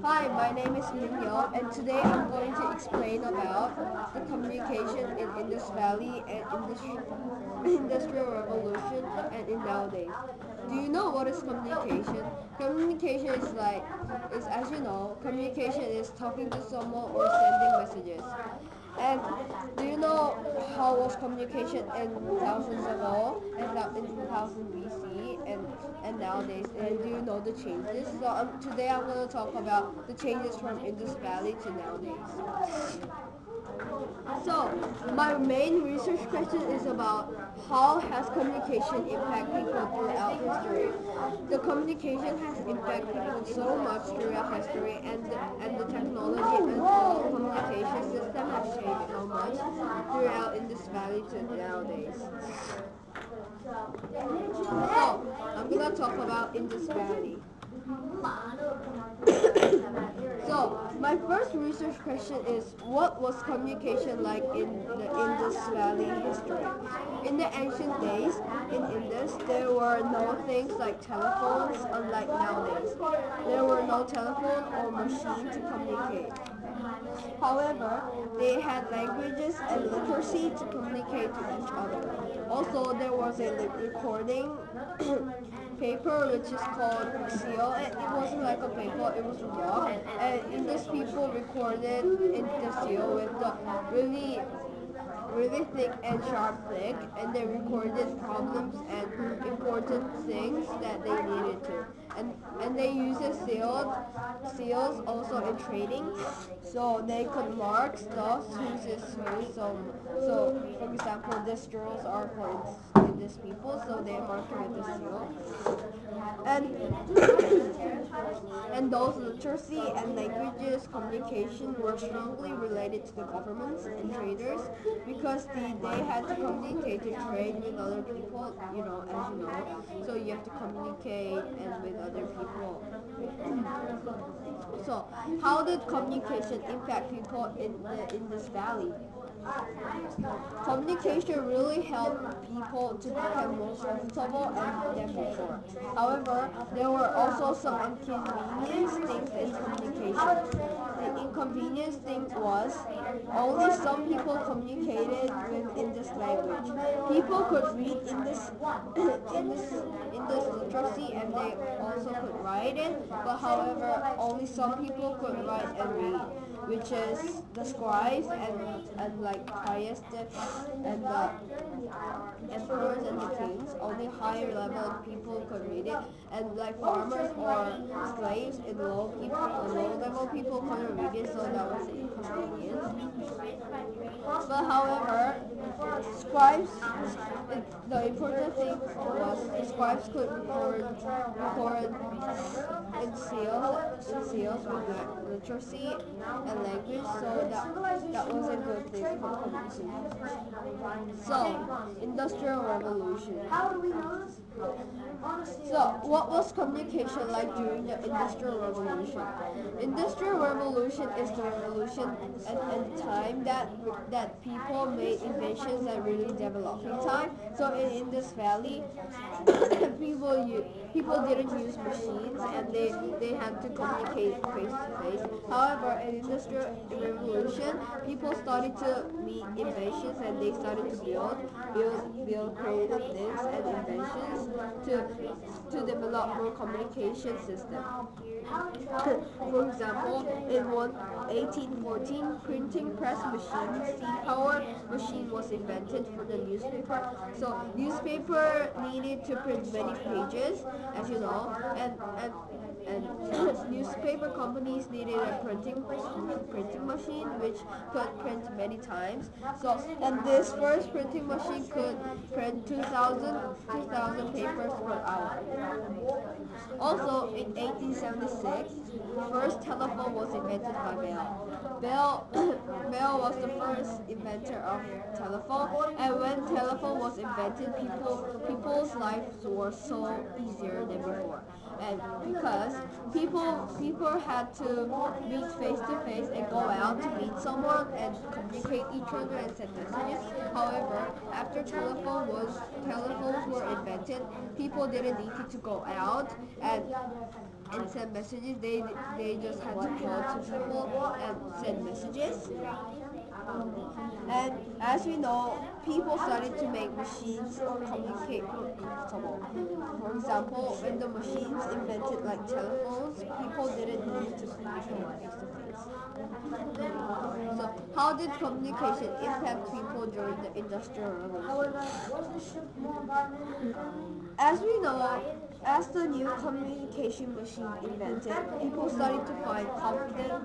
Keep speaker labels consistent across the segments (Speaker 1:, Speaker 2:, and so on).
Speaker 1: Hi, my name is Minyoung, and today I'm going to explain about the communication in Indus Valley and Industrial Revolution and in nowadays. Do you know what is communication? Communication is as you know, communication is talking to someone or sending messages. And do you know how was communication in thousands ago and now in 2000 BC and nowadays? And do you know the changes? So today I'm going to talk about the changes from Indus Valley to nowadays. So, my main research question is about how has communication impacted people throughout history. The communication has impacted people so much throughout history, and the technology and the communication system has changed so much throughout Indus Valley to nowadays. So, I'm gonna talk about Indus Valley. So, my first research question is, what was communication like in the Indus Valley history? In the ancient days, in Indus, there were no things like telephones, unlike nowadays. There were no telephone or machine to communicate. However, they had languages and literacy to communicate to each other. Also, there was a recording paper which is called seal. It wasn't like a paper, it was a rock. And English people recorded in the seal with the really thick and sharp thick, and they recorded problems and important things that they needed to. And they used seals also in trading, so they could mark stuff whose is whose. So for example, these jewels are for these people, so they mark it with the seal. And and those literacy and languages communication were strongly related to the governments and traders because they had to communicate to trade with other people, as you know. So you have to communicate and with other people. So how did communication impact people in this valley? Communication really helped people to become more comfortable than before. However, there were also some inconvenience things in communication. The inconvenience thing was only some people communicated in this language. People could read in this in this literacy, and they also could write it, but however only some people could write and read, which is the scribes and like highest and the emperors and the kings. Only higher level people could read it, and like farmers or slaves and low level people couldn't read it, so that was an inconvenience. But however, scribes, the important thing was the scribes could record in seals with literacy and language, so that was a good thing for communication. So, Industrial Revolution. So, what was communication like during the Industrial Revolution? Industrial Revolution is the revolution and time that people made inventions that really developed in time. So in Indus Valley, people didn't use machines, and they had to communicate face to face. However, in Industrial Revolution, people started to meet inventions, and they started to build creative things and inventions to develop more communication system. For example, in 1814, printing press machine, steam power machine was invented for the newspaper. So newspaper needed to print many pages, as you know, and newspaper companies needed a printing machine which could print many times. So and this first printing machine could print 2,000 papers per hour. Also, in 1876, first telephone was invented by Bell. Bell was the first inventor of telephone, and when telephone was invented, people's lives were so easier than before. And because people had to meet face to face and go out to meet someone and communicate each other and send messages. However, after telephones were invented, people didn't need to go out, and send messages. They just had to call to people and send messages. And as we know, people started to make machines communicate more comfortable. For example, when the machines invented like telephones, people didn't need to communicate face to face. So, how did communication impact people during the Industrial Revolution? As we know, as the new communication machine invented, people started to find confident.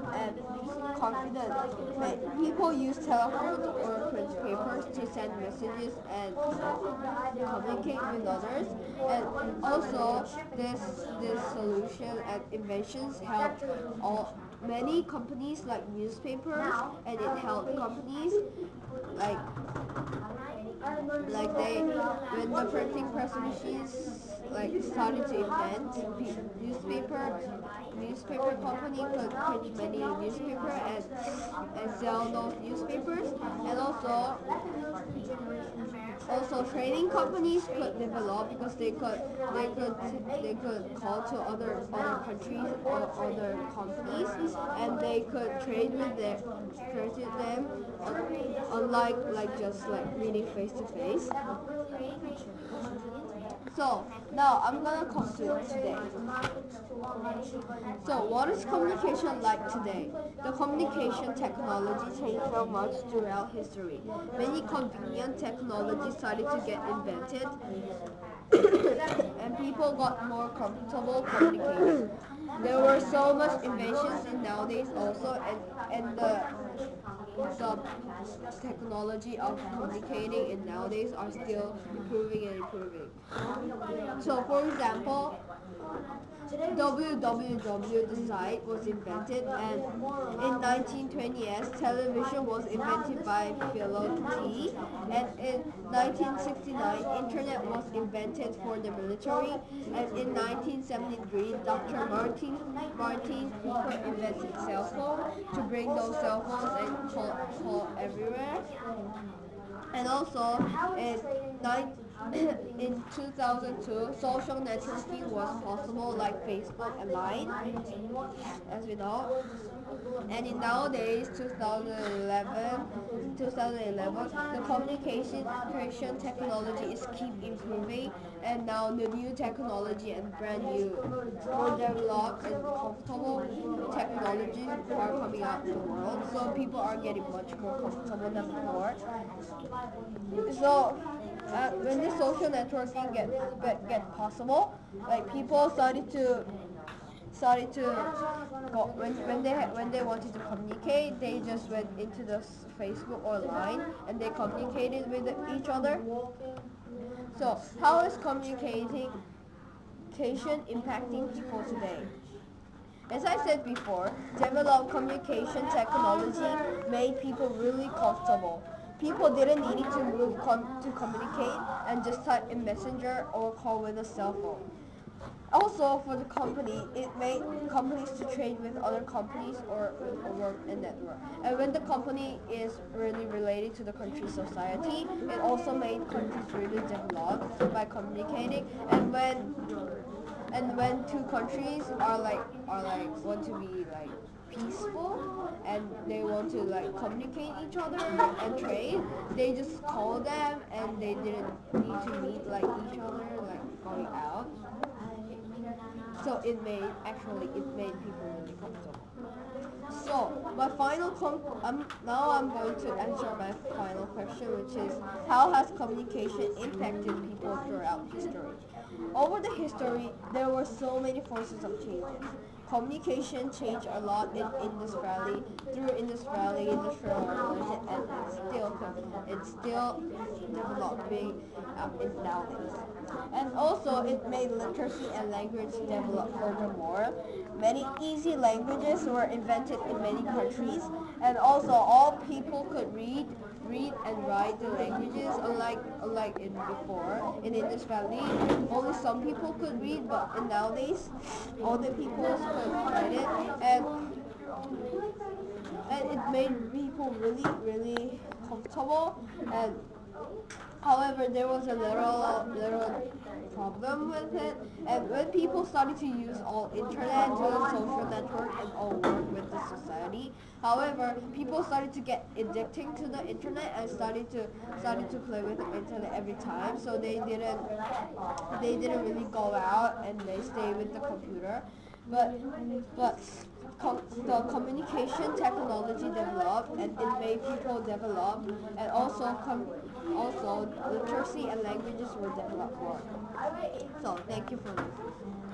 Speaker 1: People use telephones or print papers to send messages and communicate with others. And also, this solution and inventions helped many companies like newspapers, and it helped companies like they when the printing press machines started to invent, newspaper company could print many newspaper and sell those newspapers. And also trading companies could develop because they could call to other countries or other companies, and they could trade with them, unlike just meeting face to face. So now I'm gonna come to today. So what is communication like today? The communication technology changed so much throughout history. Many convenient technologies started to get invented and people got more comfortable communicating. There were so much inventions in nowadays also, and the technology of communicating in nowadays are still improving and improving. So for example, www, the site, was invented, and in 1920s, television was invented by Philo T. And in 1969, internet was invented for the military, and in 1973, Dr. Martin Cooper invented cell phone to bring those cell phones and call everywhere. And also in 2002, social networking was possible, like Facebook and Line, as we know. And in nowadays, 2011, the communication technology is keep improving, and now the new technology and brand new, more developed and comfortable technology are coming out in the world. So people are getting much more comfortable than before. So when the social networking get possible, people started to go when they wanted to communicate, they just went into the Facebook or Line and they communicated with each other. So how is communication impacting people today? As I said before, developed communication technology made people really comfortable. People didn't need to move to communicate and just type in Messenger or call with a cell phone. Also, for the company, it made companies to trade with other companies or work in network. And when the company is really related to the country's society, it also made countries really develop by communicating. And when two countries are want to be peaceful and they want to communicate each other and trade, they just call them and they didn't need to meet each other going out. So it made people really comfortable. So my final now I'm going to answer my final question, which is how has communication impacted people throughout history? Over the history, there were so many forces of changes. Communication changed a lot in Indus Valley, Industrial Revolution, and it's still developing in nowadays. And also, it made literacy and language develop furthermore. Many easy languages were invented in many countries, and also all people could read and write the languages, unlike in before. In Indus Valley, only some people could read, but nowadays, all the people could write it, and it made people really, really comfortable, and However, there was a little problem with it, and when people started to use all internet to a social network and all work with the society, however, people started to get addicting to the internet and started to play with the internet every time. So they didn't really go out and they stay with the computer, but the communication technology developed and it made people develop, and also literacy and languages were developed more. So thank you for listening.